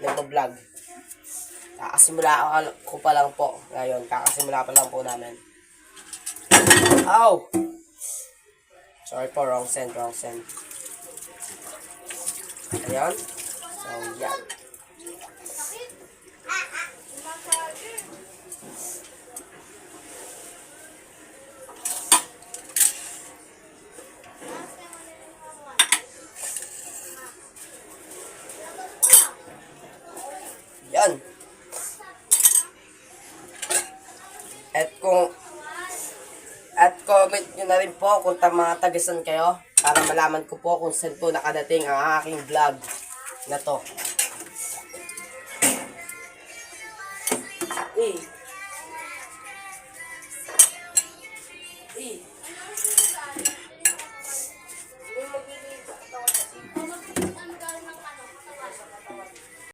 nagpa-vlog. Kakasimula ko pa lang po. Ngayon, kakasimula pa lang po namin. Ow! Sorry po, wrong send. Ayan. So, yan. Yan. At comment nyo na rin po kung mga tagasan kayo para malaman ko po kung saan po nakadating ang aking vlog na to.